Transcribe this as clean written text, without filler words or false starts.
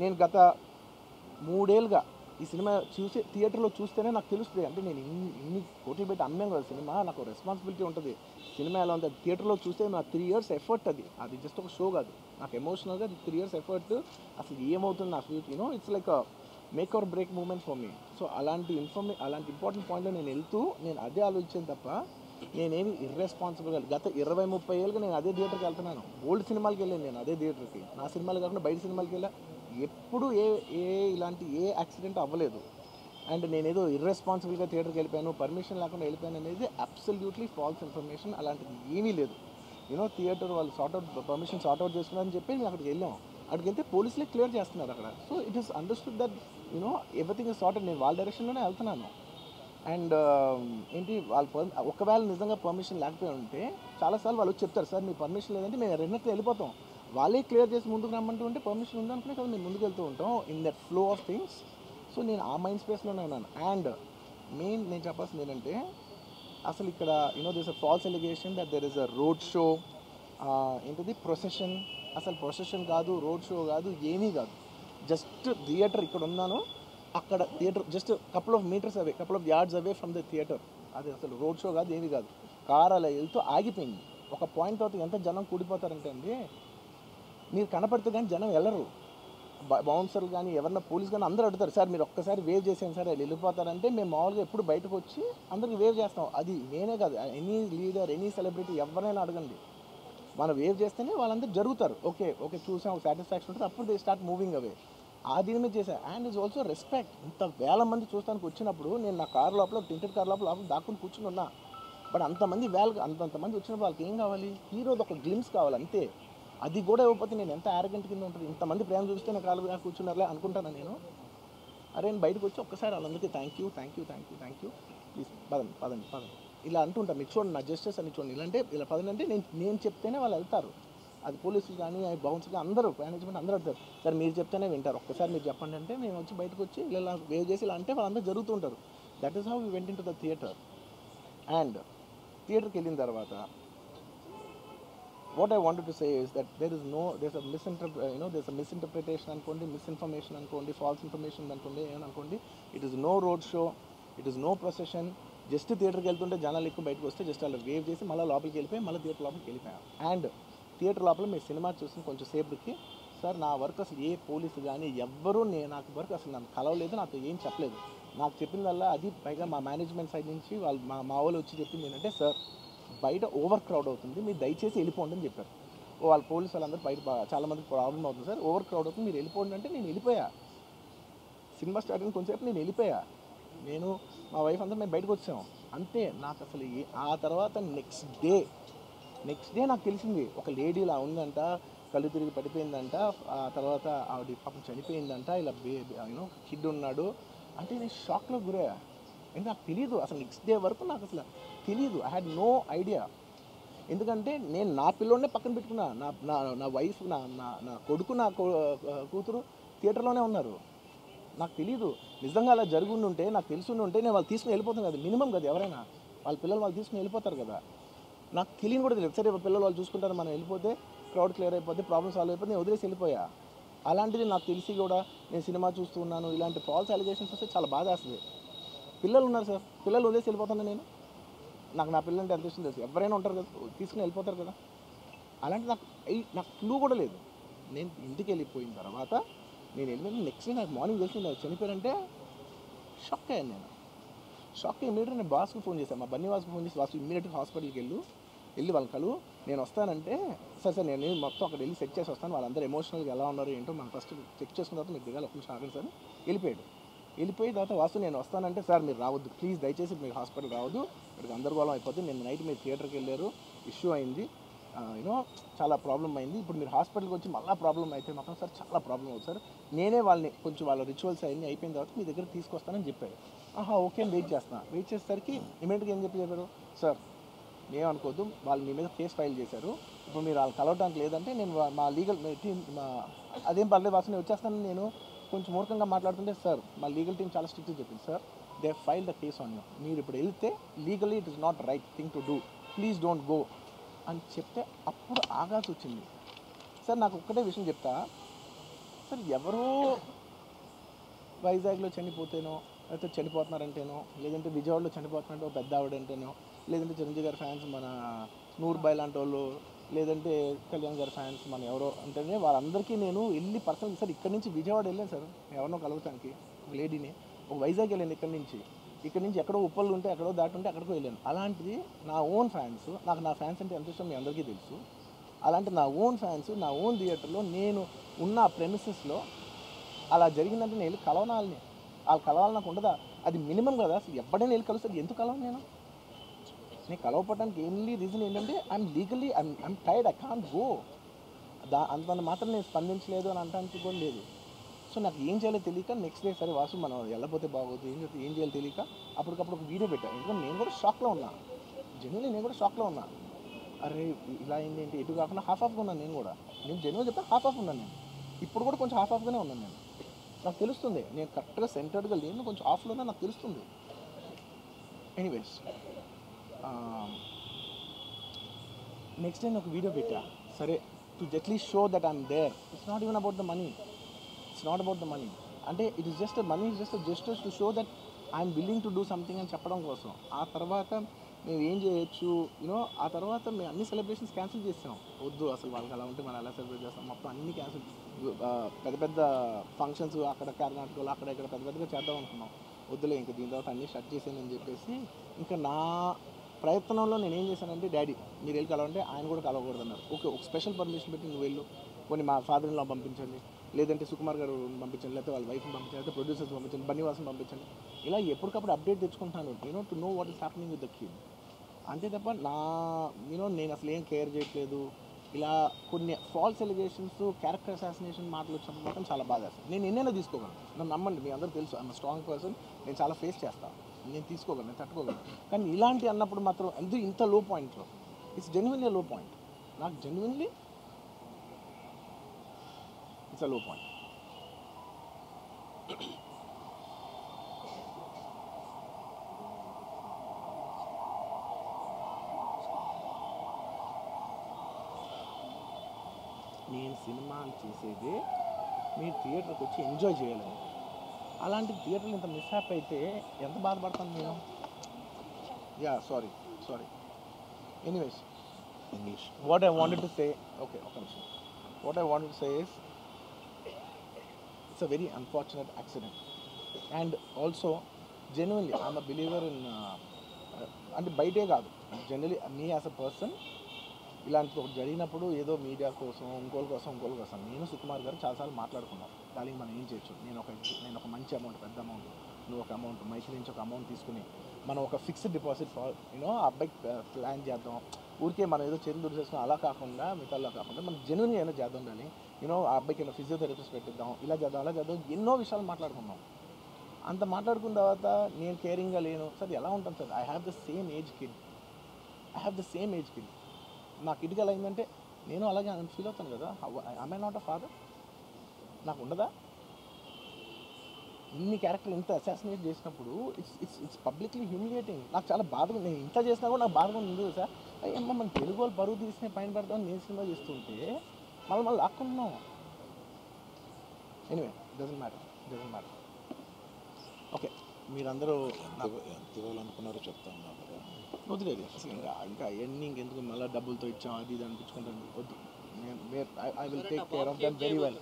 నేను గత 3 ఏళ్ళుగా ఈ సినిమా థియేటర్లో చూస్తేనే నాకు తెలుస్తుంది. అంటే నేను ఇన్ని కోట్లు పెట్టి అమ్మాను కదా సినిమా, నాకు రెస్పాన్సిబిలిటీ ఉంటుంది. సినిమా ఎలా ఉంది థియేటర్లో చూస్తే నా 3 ఇయర్స్ ఎఫర్ట్ అది జస్ట్ ఒక షో కాదు. నాకు ఎమోషనల్గా 3 ఇయర్స్ ఎఫర్ట్. అసలు ఏమవుతుంది నా future it's like make or break moment for me. So అలాంటి ఇంపార్టెంట్ పాయింట్లో నేను వెళ్తూ నేను అదే ఆలోచించాను తప్ప నేనేమి ఇర్రెస్పాన్సిబుల్గా గత 20-30 ఏళ్ళుగా నేను అదే థియేటర్కి వెళ్తున్నాను. ఓల్డ్ సినిమాలకి వెళ్ళాను నేను అదే థియేటర్కి. నా సినిమాలు కాకుండా బయట సినిమాలకి వెళ్ళా. ఎప్పుడు ఇలాంటి యాక్సిడెంట్ అవ్వలేదు. అండ్ నేనేదో ఇర్రెస్పాన్సిబుల్గా థియేటర్కి వెళ్ళిపోయాను, పర్మిషన్ లేకుండా వెళ్ళిపోయాను అనేది అబ్సల్యూట్లీ ఫాల్స్ ఇన్ఫర్మేషన్. అలాంటిది ఏమీ లేదు. థియేటర్ వాళ్ళు పర్మిషన్ సార్ట్అవుట్ చేస్తున్నారని చెప్పి మేము అక్కడికి వెళ్ళాం. అక్కడికి వెళ్తే పోలీసులే క్లియర్ చేస్తున్నారు అక్కడ. So it is understood that everything is sorted. నేను వాళ్ళ డైరెక్షన్లోనే వెళ్తున్నాను. అండ్ ఏంటి ఒకవేళ నిజంగా పర్మిషన్ లేకపోయి ఉంటే చాలాసార్లు వాళ్ళు చెప్తారు, సార్ మీ పర్మిషన్ లేదంటే మేము రెండింటితో వెళ్ళిపోతాం. వాళ్ళే క్లియర్ చేసి ముందుకు రమ్మంటూ ఉంటే పర్మిషన్ ఉందనుకునే కదా మేము ముందుకు వెళ్తూ ఉంటాం in that flow of things. So నేను ఆ మైండ్ స్పేస్లోనే ఉన్నాను. అండ్ నేను చెప్పాల్సింది ఏంటంటే అసలు ఇక్కడ this a false allegation that there is a road show, ఏంటిది ప్రొసెషన్. అసలు ప్రొసెషన్ కాదు, రోడ్ షో కాదు, ఏమీ కాదు. జస్ట్ థియేటర్ ఇక్కడ ఉన్నాను, అక్కడ theatre just couple of metres away, couple of yards away from the theatre. అది అసలు రోడ్ షో కాదు, ఏమీ కాదు. కార్ అలా వెళ్తూ ఆగిపోయింది. ఒక పాయింట్ తర్వాత ఎంత జనం కూడిపోతారంటే అండి, మీరు కనపడితే కానీ జనం వెళ్ళరు. బౌన్సర్లు కానీ ఎవరన్నా పోలీస్ కానీ అందరూ అడుగుతారు, సార్ మీరు ఒక్కసారి వేవ్ చేసాను సార్, వెళ్ళిపోతారంటే మేము మామూలుగా ఎప్పుడు బయటకు వచ్చి అందరికి వేవ్ చేస్తాం. అది నేనే కాదు, ఎనీ లీడర్ ఎనీ సెలబ్రిటీ ఎవరైనా అడగండి, మనం వేవ్ చేస్తేనే వాళ్ళందరూ జరుగుతారు. ఓకే ఓకే చూసాం, ఒక సాటిస్ఫాక్షన్ ఉంటుంది, అప్పుడు దే స్టార్ట్ మూవింగ్ అవే. ఆ దీని మీద చేశాను. And is also respect. ఇంత వేల మంది చూస్తానికి వచ్చినప్పుడు నేను నా కార్ లోపల, టింటెడ్ కార్ లోపల దాక్కుని కూర్చుని ఉన్నా. బట్ అంతమంది అంతమంది వచ్చినప్పుడు వాళ్ళకి ఏం కావాలి, హీరోది ఒక గ్లిమ్స్ కావాలి అంతే. అది కూడా ఇవ్వకపోతే నేను ఎంత యారగెంట్ కింద ఉంటుంది. ఇంతమంది ప్రేమ చూస్తే నా కాలు కూర్చున్నారులే అనుకుంటాను నేను. అరే నేను బయటకు వచ్చి ఒక్కసారి వాళ్ళందరికీ థ్యాంక్ యూ ప్లీజ్ పదండి ఇలా అంటుంటాను. మీకు చూడండి నా జస్టిస్ అని చూడండి, ఇలాంటే ఇలా పదండి అంటే నేను చెప్తేనే వాళ్ళు వెళ్తారు. అది పోలీసులు కానీ బౌన్స్ కానీ అందరూ మేనేజ్మెంట్ అందరూ అడుగుతారు, సార్ మీరు చెప్తేనే వింటారు, ఒక్కసారి మీరు చెప్పండి అంటే మేము వచ్చి బయటకు వచ్చి ఇలా వేవ్ చేసి ఇలా అంటే వాళ్ళందరూ జరుగుతుంటారు. That is how we went into the theatre. And థియేటర్కి వెళ్ళిన తర్వాత what I wanted to say is that there's a misinterpretation అనుకోండి, misinformation అనుకోండి, false information అనుకోండి, ఏమనుకోండి. It is no road show, it is no procession. Just థియేటర్కి వెళ్తుంటే జనాలు ఎక్కువ బయటకు వస్తే జస్ట్ అలా వేవ్ చేసి మళ్ళీ లోపలికి వెళ్ళిపోయి మళ్ళీ థియేటర్ లోపలికి వెళ్ళిపోయాం. అండ్ థియేటర్ లోపల మీరు సినిమా చూసిన కొంచెం సేపటికి, సార్ నా వర్క్ అసలు ఏ పోలీసు కానీ ఎవ్వరూ నాకు వర్క్ అసలు నన్ను కలవలేదు, నాతో ఏం చెప్పలేదు. నాకు చెప్పిందల్లా అది పైగా మా మేనేజ్మెంట్ సైడ్ నుంచి వాళ్ళు మా వాళ్ళు వచ్చి చెప్పింది ఏంటంటే, సార్ బయట ఓవర్ క్రౌడ్ అవుతుంది, మీరు దయచేసి వెళ్ళిపోండి అని చెప్పారు. వాళ్ళ పోలీసు వాళ్ళందరూ బయట చాలామందికి ప్రాబ్లం అవుతుంది, సార్ ఓవర్ క్రౌడ్ అవుతుంది మీరు వెళ్ళిపోండి అంటే నేను వెళ్ళిపోయా. సినిమా స్టార్ట్ అయిన కొంచెంసేపు నేను వెళ్ళిపోయా. నేను మా వైఫ్ అంతా మేము బయటకు వచ్చాము అంతే. నాకు అసలు ఆ తర్వాత నెక్స్ట్ డే నాకు తెలిసింది, ఒక లేడీ ఇలా ఉందంట, కళ్ళు తిరిగి పడిపోయిందంట, ఆ తర్వాత ఆవిడ పాపం చనిపోయిందంట, ఇలా కిడ్ ఉన్నాడు అంటే నేను షాక్లో గురయ్యా. ఎందుకంటే నాకు తెలియదు అసలు, నెక్స్ట్ డే వరకు నాకు అసలు తెలియదు. I had no idea. ఎందుకంటే నేను నా పిల్లోనే పక్కన పెట్టుకున్నా, నా వైఫ్, నా కొడుకు, నా కూతురు థియేటర్లోనే ఉన్నారు. నాకు తెలియదు. నిజంగా అలా జరుగుండి ఉంటే, నాకు తెలుసుండి ఉంటే నేను వాళ్ళు తీసుకుని వెళ్ళిపోతాను కదా, మినిమం కదా. ఎవరైనా వాళ్ళ పిల్లలు వాళ్ళు తీసుకుని వెళ్ళిపోతారు కదా. నాకు తెలియని కూడా తెలియదు. సరే పిల్లలు వాళ్ళు చూసుకుంటారు, మనం వెళ్ళిపోతే క్రౌడ్ క్లియర్ అయిపోతే, ప్రాబ్లమ్ సాల్వ్ అయిపోతే నేను వదిలేసి వెళ్ళిపోయా. అలాంటిది నాకు తెలిసి కూడా నేను సినిమా చూస్తూ ఉన్నాను, ఇలాంటి ఫాల్స్ అలిగేషన్స్ వస్తే చాలా బాధ వేస్తుంది. పిల్లలు ఉన్నారు సార్, పిల్లలు వదిలేసి వెళ్ళిపోతాను నేను. నాకు నా పిల్లలు అంటే ఎంత ఇష్టం తెలుసు, ఎవరైనా ఉంటారు కదా తీసుకుని వెళ్ళిపోతారు కదా. అలాంటి నాకు క్లూ కూడా లేదు. నేను ఇంటికి వెళ్ళిపోయిన తర్వాత నేను వెళ్ళిపోయిన నెక్స్ట్ డే నాకు మార్నింగ్ తెలిసి నాకు చనిపోయారంటే షాక్ అయ్యాను నేను. షాక్ అయ్యి ఇమీడియట్గా నేను బాస్కి ఫోన్ చేశాను, మా బన్నీ వాస్కి ఫోన్ చేసి, వాసు ఇమీడియట్గా హాస్పిటల్కి వెళ్ళి వాళ్ళ కలువు, నేను వస్తానంటే సార్ నేను మొత్తం అక్కడ వెళ్ళి చెక్ చేసి వస్తాను, వాళ్ళందరూ ఎమోషనల్గా ఎలా ఉన్నారు ఏంటో మనం ఫస్ట్ చెక్ చేసుకున్న తర్వాత మీరు దిగాలి, ఒక నిమిషం ఆగండి సార్. వెళ్ళిపోయిన తర్వాత వాసు నేను వస్తానంటే, సార్ మీరు రావద్దు ప్లీజ్, దయచేసి మీరు హాస్పిటల్ రావద్దు, ఇక్కడికి గందరగోళం అయిపోతుంది, నేను నైట్ మీరు థియేటర్కి వెళ్ళారు, ఇష్యూ అయింది, చాలా ప్రాబ్లం అయింది, ఇప్పుడు మీరు హాస్పిటల్కి వచ్చి మళ్ళీ ప్రాబ్లం అయితే మాత్రం సార్ చాలా ప్రాబ్లం అవుతుంది సార్, నేనే వాళ్ళని కొంచెం వాళ్ళ రిచువల్స్ అవన్నీ అయిపోయిన తర్వాత మీ దగ్గర తీసుకొస్తానని చెప్పారు. ఓకే అని వెయిట్ చేసేసరికి ఇమీడియట్గా ఏం చెప్పారు, సార్ ఏమనుకోవద్దు, వాళ్ళు మీ మీద కేసు ఫైల్ చేశారు, ఇప్పుడు మీరు వాళ్ళు కలవడానికి లేదంటే నేను మా లీగల్ టీం అదేం పర్లేదు వాసు నేను వచ్చేస్తాను, నేను కొంచెం మూర్ఖంగా మాట్లాడుతుంటే, సార్ మా లీగల్ టీం చాలా స్ట్రిక్ట్గా చెప్పింది, sir they file the case on you, మీరు ఇప్పుడు వెళ్తే legally it is not right thing to do, please don't go అని చెప్తే అప్పుడు ఆగాల్సి వచ్చింది. సార్ నాకు ఒక్కటే విషయం చెప్తా, సార్ ఎవరో వైజాగ్లో చనిపోతేనో, లేకపోతే చనిపోతున్నారంటేనో, లేదంటే విజయవాడలో చనిపోతున్నారంటే ఒక పెద్ద ఆవిడంటేనో, లేదంటే చిరంజీవి గారి ఫ్యాన్స్ మన నూర్బాయ్ లాంటి వాళ్ళు, లేదంటే కళ్యాణ్ గారి ఫ్యాన్స్ మన ఎవరో అంటేనే వాళ్ళందరికీ నేను వెళ్ళి పర్సనల్ సార్ ఇక్కడి నుంచి విజయవాడ వెళ్ళాను సార్ ఎవరినో కలుగుతానికి ఒక లేడీని, ఒక వైజాగ్ వెళ్ళాను ఇక్కడి నుంచి ఎక్కడో ఉప్పళ్ళు ఉంటే ఎక్కడో దాటి ఉంటే అక్కడికో వెళ్ళాను. అలాంటిది నా ఓన్ ఫ్యాన్స్, నాకు నా ఫ్యాన్స్ అంటే ఎంత ఇష్టం మీ అందరికీ తెలుసు. అలాంటి నా ఓన్ ఫ్యాన్స్ నా ఓన్ థియేటర్లో నేను ఉన్న ప్రెమిసెస్లో అలా జరిగిందంటే నేను వెళ్ళి కలవనాలని, వాళ్ళు కలవాలి నాకు ఉండదా? అది మినిమం కదా. అసలు ఎవడైనా వెళ్ళి కలుస్తుంది, ఎందుకు కలవను నేను కలవపడడానికి ఓన్లీ రీజన్ ఏంటంటే I'm legally I'm tired, I can't go. అంత మాత్రం నేను స్పందించలేదు అని అనడానికి కూడా లేదు. సో నాకు ఏం చేయాలో తెలియక నెక్స్ట్ డే సరే వాసు మనం వెళ్ళకపోతే బాగోదు, ఏం చేయాలో తెలియక అప్పటికప్పుడు ఒక వీడియో పెట్టాను. ఎందుకంటే నేను కూడా షాక్లో ఉన్నా, జెన్యున్లీ నేను కూడా షాక్లో ఉన్నా. అరే ఇలా అయింది ఏంటి, ఎటు కాకుండా హాఫ్ ఉన్నాను నేను కూడా. నేను జెన్యున్గా చెప్తే హాఫ్ ఉన్నాను నేను. ఇప్పుడు కూడా కొంచెం హాఫ్గానే ఉన్నాను నేను. నాకు తెలుస్తుంది నేను కరెక్ట్గా సెంటర్డ్గా లేను, కొంచెం ఆఫ్లోనే నాకు తెలుస్తుంది. ఎనీవేస్ నెక్స్ట్ నేను ఒక వీడియో పెట్టా సరే to at least show that I'm there. It's not even about the money, it's not about the money. అంటే it is just money is just gestures to show that I'm willing to do something అని చెప్పడం కోసం. ఆ తర్వాత మేము ఏం చేయొచ్చు ఆ తర్వాత మేము అన్ని సెలబ్రేషన్స్ క్యాన్సిల్ చేసాం. వద్దు అసలు వాళ్ళకి అలా ఉంటే మనం ఎలా సెలబ్రేట్ చేస్తాం, మొత్తం అన్ని క్యాన్సిల్. పెద్ద పెద్ద ఫంక్షన్స్ అక్కడ కర్ణాటకలో అక్కడ ఇక్కడ పెద్ద పెద్దగా చేద్దాం అనుకున్నాం. వద్దులే ఇంకా దీని తర్వాత అన్నీ షట్ చేసానని చెప్పేసి ఇంకా నా ప్రయత్నంలో నేను ఏం చేశానంటే డాడీ మీరు వెళ్ళి కలవంటే ఆయన కూడా కలవకూడదు అన్నారు. ఓకే ఒక స్పెషల్ పర్మిషన్ పెట్టి నువ్వు వెళ్ళు, కొన్ని మా ఫాదర్ ఇన్ లా పంపించండి, లేదంటే సుకుమార్ గారు పంపించండి, లేకపోతే వాళ్ళ వైఫ్ని పంపించండి, లేకపోతే ప్రొడ్యూసర్స్ పంపించండి, బన్నీవాసం పంపించండి. ఇలా ఎప్పటికప్పుడు అప్డేట్ తెచ్చుకుంటాను to know what is happening with the kid. అంతే తప్ప నేను అసలు ఏం కేర్ చేయట్లేదు. ఇలా కొన్ని ఫాల్స్ ఎలిగేషన్స్, క్యారెక్టర్ అసాసినేషన్ మాటలు వచ్చినప్పుడు మాత్రం చాలా బాగా వేస్తాను. నేను ఎన్నైనా తీసుకోగలను, నన్ను నమ్మండి, మీ అందరూ తెలుసు ఐఎమ్ స్ట్రాంగ్ పర్సన్. నేను చాలా ఫేస్ చేస్తాను, నేను తీసుకోగలను, నేను తట్టుకోగలను. కానీ ఇలాంటి అన్నప్పుడు మాత్రం ఇంత లో పాయింట్లో ఇట్స్ జెన్యున్లీ లో పాయింట్. నాకు జెన్యున్లీ ఇట్స్ అ లో పాయింట్. నేను సినిమాలు చేసేదే మీరు థియేటర్కి వచ్చి ఎంజాయ్ చేయాలని. అలాంటి థియేటర్లు ఇంత మిస్హాప్ అయితే ఎంత బాధపడతాను నేను. Sorry anyways English what I wanted to say okay ఒక నిమిషం. What I wanted to say is it's a very unfortunate accident and also genuinely I'm a believer in అంటే బయటే కాదు generally me as a person ఇలాంటిది ఒకటి జరిగినప్పుడు ఏదో media కోసం ఇంకోళ్ళ కోసం నేను సుకుమార్ గారు చాలాసార్లు మాట్లాడుకున్నాం. దానికి మనం ఏం చేయొచ్చు, నేను ఒక మంచి అమౌంట్, పెద్ద అమౌంట్, నువ్వు ఒక అమౌంట్, మైకి నుంచి ఒక అమౌంట్ తీసుకుని మనం ఒక ఫిక్స్డ్ డిపాజిట్ ఆ అబ్బాయికి ప్లాన్ చేద్దాం. ఊరికే మనం ఏదో చేతులు దుడిచేసుకుని అలా కాకుండా మిగతాలో కాకుండా మనం జెన్యున్గా ఏదో చేద్దాం. కానీ ఆ అబ్బాయికి ఏదో ఫిజియోథెరపిస్ట్ పెట్టిద్దాం, ఇలా చేద్దాం అలా చేద్దాం, ఎన్నో విషయాలు మాట్లాడుకున్నాం. అంత మాట్లాడుకున్న తర్వాత నేను కేరింగ్గా లేను సార్. ఎలా ఉంటాను sir? I have the same age kid. నాకు కిడ్కి ఎలా అయిందంటే నేను అలాగే ఫీల్ అవుతాను కదా. I not a father? నాకు ఉండదా? ఇన్ని క్యారెక్టర్లు ఇంత అసాసినేట్ చేసినప్పుడు ఇట్స్ పబ్లిక్లీ హ్యూమిలియేటింగ్. నాకు చాలా బాధగా, నేను ఇంత చేసినా కూడా నాకు బాధగా ఉంది సార్. అయ్యమ్మ మన తెలుగు వాళ్ళు బరువు తీసిన పైన పెడతామని నేను సినిమా చేస్తుంటే మళ్ళీ లాక్కుంటున్నాం. Anyway doesn't matter. ఓకే మీరందరూ ఎంత ఇవ్వాలనుకున్నారో చెప్తాను. వదిలేదు అసలు ఇంకా అవన్నీ ఇంకెందుకు మళ్ళీ డబ్బులతో ఇచ్చాం అది ఇది అనిపించుకుంటాను. వద్దు. I will take care of that very well.